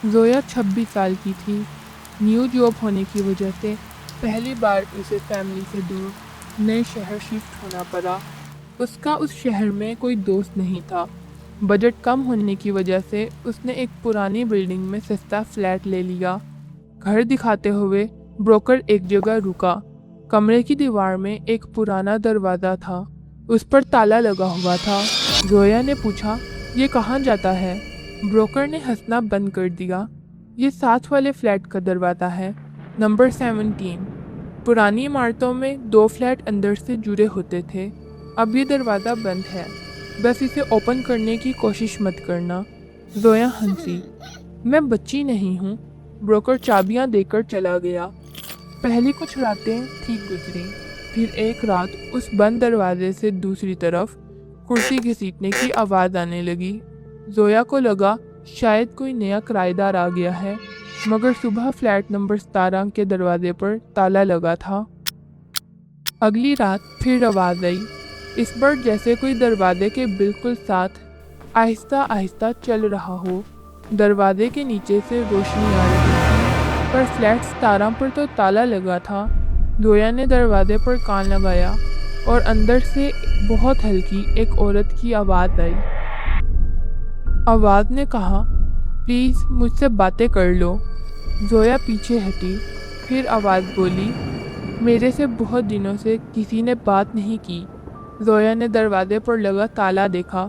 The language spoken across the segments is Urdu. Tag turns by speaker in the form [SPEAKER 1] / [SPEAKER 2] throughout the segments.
[SPEAKER 1] زویا 26 سال کی تھی۔ نیو جاب ہونے کی وجہ سے پہلی بار اسے فیملی سے دور نئے شہر شفٹ ہونا پڑا۔ اس کا اس شہر میں کوئی دوست نہیں تھا۔ بجٹ کم ہونے کی وجہ سے اس نے ایک پرانی بلڈنگ میں سستا فلیٹ لے لیا۔ گھر دکھاتے ہوئے بروکر ایک جگہ رکا۔ کمرے کی دیوار میں ایک پرانا دروازہ تھا، اس پر تالا لگا ہوا تھا۔ زویا نے پوچھا، یہ کہاں جاتا ہے؟ بروکر نے ہنسنا بند کر دیا۔ یہ ساتھ والے فلیٹ کا دروازہ ہے، نمبر 17۔ پرانی عمارتوں میں 2 فلیٹ اندر سے جڑے ہوتے تھے، اب یہ دروازہ بند ہے، بس اسے اوپن کرنے کی کوشش مت کرنا۔ زویا ہنسی۔ میں بچی نہیں ہوں۔ بروکر چابیاں دے کر چلا گیا۔ پہلی کچھ راتیں ٹھیک گزری، پھر ایک رات اس بند دروازے سے دوسری طرف کرسی گھسیٹنے کی آواز آنے لگی۔ زویا کو لگا شاید کوئی نیا کرایہ دار آ گیا ہے، مگر صبح فلیٹ نمبر 17 کے دروازے پر تالا لگا تھا۔ اگلی رات پھر آواز آئی، اس بار جیسے کوئی دروازے کے بالکل ساتھ آہستہ آہستہ چل رہا ہو۔ دروازے کے نیچے سے روشنی آ رہی تھی، پر فلیٹ 17 پر تو تالا لگا تھا۔ زویا نے دروازے پر کان لگایا اور اندر سے بہت ہلکی ایک عورت کی آواز آئی۔ آواز نے کہا، پلیز مجھ سے باتیں کر لو۔ زویا پیچھے ہٹی، پھر آواز بولی، میرے سے بہت دنوں سے کسی نے بات نہیں کی۔ زویا نے دروازے پر لگا تالا دیکھا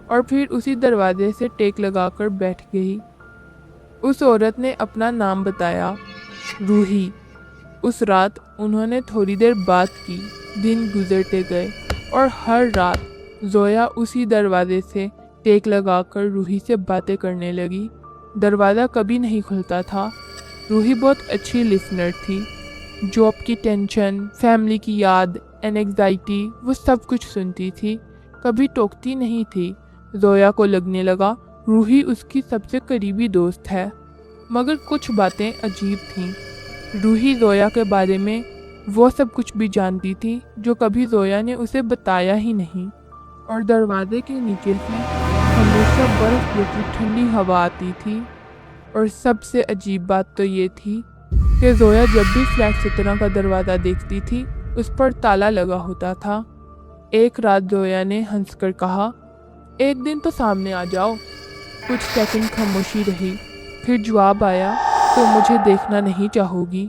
[SPEAKER 1] اور پھر اسی دروازے سے ٹیک لگا کر بیٹھ گئی۔ اس عورت نے اپنا نام بتایا، روحی۔ اس رات انہوں نے تھوڑی دیر بات کی۔ دن گزرتے گئے اور ہر رات زویا اسی دروازے سے ٹیک لگا کر روحی سے باتیں کرنے لگی۔ دروازہ کبھی نہیں کھلتا تھا۔ روحی بہت اچھی لسنر تھی۔ جاب کی ٹینشن، فیملی کی یاد، اینگزائٹی، وہ سب کچھ سنتی تھی، کبھی ٹوکتی نہیں تھی۔ زویا کو لگنے لگا روحی اس کی سب سے قریبی دوست ہے، مگر کچھ باتیں عجیب تھیں۔ روحی زویا کے بارے میں وہ سب کچھ بھی جانتی تھی جو کبھی زویا نے اسے بتایا ہی نہیں، اور دروازے کے نیچے سے ہمیشہ برف جیسی ٹھنڈی ہوا آتی تھی۔ اور سب سے عجیب بات تو یہ تھی کہ زویا جب بھی فلیٹ 17 کا دروازہ دیکھتی تھی اس پر تالا لگا ہوتا تھا۔ ایک رات زویا نے ہنس کر کہا، ایک دن تو سامنے آ جاؤ۔ کچھ سیکنڈ خاموشی رہی، پھر جواب آیا، تو مجھے دیکھنا نہیں چاہو گی؟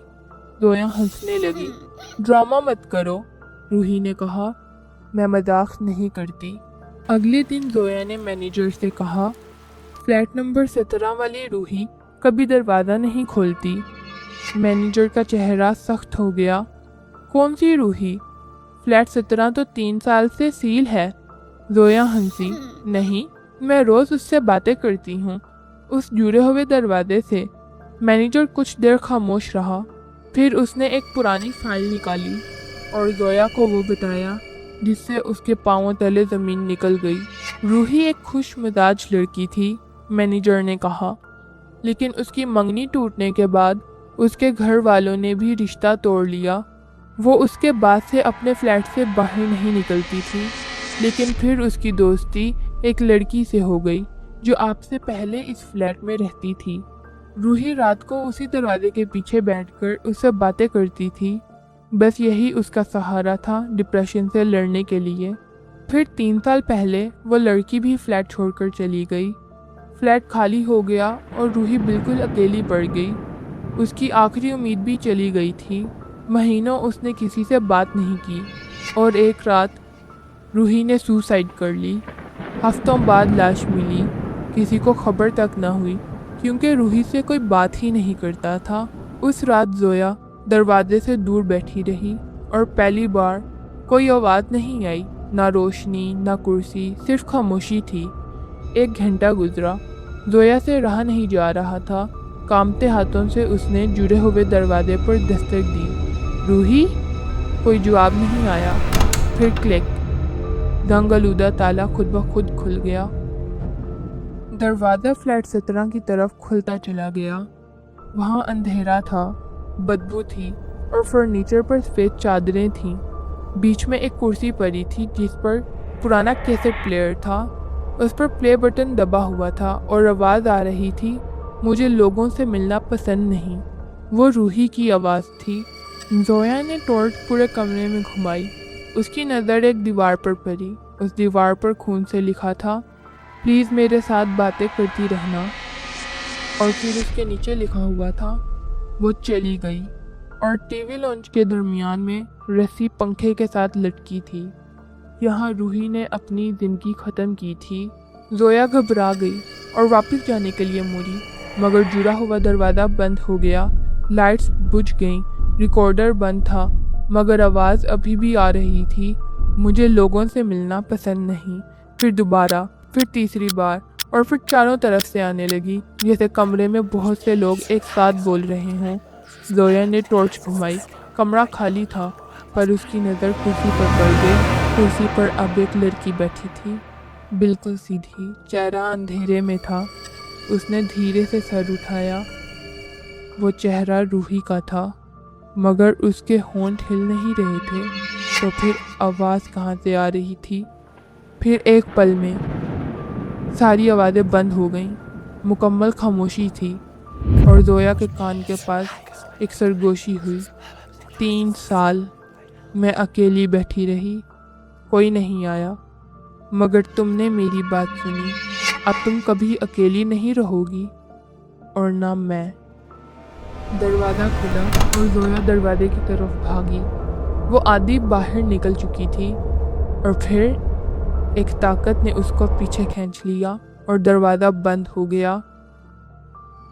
[SPEAKER 1] زویا ہنسنے لگی۔ ڈرامہ مت کرو، روحی نے کہا، میں مذاق نہیں کرتی۔ اگلے دن زویا نے مینیجر سے کہا، فلیٹ نمبر 17 والی روحی کبھی دروازہ نہیں کھولتی۔ مینیجر کا چہرہ سخت ہو گیا۔ کون سی روحی؟ فلیٹ 17 تو 3 سال سے سیل ہے۔ زویا ہنسی، نہیں، میں روز اس سے باتیں کرتی ہوں، اس جڑے ہوئے دروازے سے۔ مینیجر کچھ دیر خاموش رہا، پھر اس نے ایک پرانی فائل نکالی اور زویا کو وہ بتایا، جس سے اس کے پاؤں تلے زمین نکل گئی۔ روحی ایک خوش مزاج لڑکی تھی، مینیجر نے کہا، لیکن اس کی منگنی ٹوٹنے کے بعد اس کے گھر والوں نے بھی رشتہ توڑ لیا۔ وہ اس کے بعد سے اپنے فلیٹ سے باہر نہیں نکلتی تھی، لیکن پھر اس کی دوستی ایک لڑکی سے ہو گئی جو آپ سے پہلے اس فلیٹ میں رہتی تھی۔ روحی رات کو اسی دروازے کے پیچھے بیٹھ کر اس سے باتیں کرتی تھی، بس یہی اس کا سہارا تھا ڈپریشن سے لڑنے کے لیے۔ پھر 3 سال پہلے وہ لڑکی بھی فلیٹ چھوڑ کر چلی گئی۔ فلیٹ خالی ہو گیا اور روحی بالکل اکیلی پڑ گئی۔ اس کی آخری امید بھی چلی گئی تھی۔ مہینوں اس نے کسی سے بات نہیں کی، اور ایک رات روحی نے سوسائیڈ کر لی۔ ہفتوں بعد لاش ملی، کسی کو خبر تک نہ ہوئی، کیونکہ روحی سے کوئی بات ہی نہیں کرتا تھا۔ اس رات زویا دروازے سے دور بیٹھی رہی، اور پہلی بار کوئی آواز نہیں آئی، نہ روشنی، نہ کرسی، صرف خاموشی تھی۔ 1 گھنٹہ گزرا، زویا سے رہا نہیں جا رہا تھا۔ کانپتے ہاتھوں سے اس نے جڑے ہوئے دروازے پر دستک دی، روحی؟ کوئی جواب نہیں آیا۔ پھر کلک، زنگ آلودہ تالا خود بخود کھل گیا۔ دروازہ فلیٹ 17 کی طرف کھلتا چلا گیا۔ وہاں اندھیرا تھا، بدبو تھی، اور فرنیچر پر سفید چادریں تھیں۔ بیچ میں ایک کرسی پڑی تھی جس پر پرانا کیسٹ پلیئر تھا۔ اس پر پلے بٹن دبا ہوا تھا اور آواز آ رہی تھی، مجھے لوگوں سے ملنا پسند نہیں۔ وہ روحی کی آواز تھی۔ زویا نے ٹارچ پورے کمرے میں گھمائی۔ اس کی نظر ایک دیوار پر پڑی۔ اس دیوار پر خون سے لکھا تھا، پلیز میرے ساتھ باتیں کرتی رہنا۔ اور پھر اس کے نیچے لکھا ہوا تھا، وہ چلی گئی۔ اور ٹی وی لانچ کے درمیان میں رسی پنکھے کے ساتھ لٹکی تھی۔ یہاں روحی نے اپنی زندگی ختم کی تھی۔ زویا گھبرا گئی اور واپس جانے کے لیے مڑی، مگر جڑا ہوا دروازہ بند ہو گیا۔ لائٹس بجھ گئیں، ریکارڈر بند تھا، مگر آواز ابھی بھی آ رہی تھی، مجھے لوگوں سے ملنا پسند نہیں۔ پھر دوبارہ، پھر تیسری بار، اور پھر چاروں طرف سے آنے لگی، جیسے کمرے میں بہت سے لوگ ایک ساتھ بول رہے ہوں۔ زویا نے ٹارچ گھمائی۔ کمرہ خالی تھا، پر اس کی نظر کرسی پر پڑ گئی۔ کرسی پر اب ایک لڑکی بیٹھی تھی، بالکل سیدھی، چہرہ اندھیرے میں تھا۔ اس نے دھیرے سے سر اٹھایا۔ وہ چہرہ روحی کا تھا، مگر اس کے ہونٹ ہل نہیں رہے تھے۔ تو پھر آواز کہاں سے آ رہی تھی؟ پھر ایک پل میں ساری آوازیں بند ہو گئیں، مکمل خاموشی تھی، اور زویا کے کان کے پاس ایک سرگوشی ہوئی۔ 3 سال میں اکیلی بیٹھی رہی، کوئی نہیں آیا، مگر تم نے میری بات سنی۔ اب تم کبھی اکیلی نہیں رہو گی، اور نہ میں۔ دروازہ کھلا اور زویا دروازے کی طرف بھاگی۔ وہ آدھی باہر نکل چکی تھی، اور پھر ایک طاقت نے اس کو پیچھے کھینچ لیا اور دروازہ بند ہو گیا۔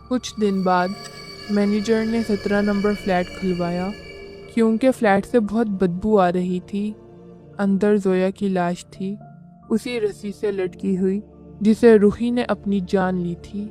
[SPEAKER 1] کچھ دن بعد مینیجر نے 17 نمبر فلیٹ کھلوایا، کیونکہ فلیٹ سے بہت بدبو آ رہی تھی۔ اندر زویا کی لاش تھی، اسی رسی سے لٹکی ہوئی جسے روحی نے اپنی جان لی تھی۔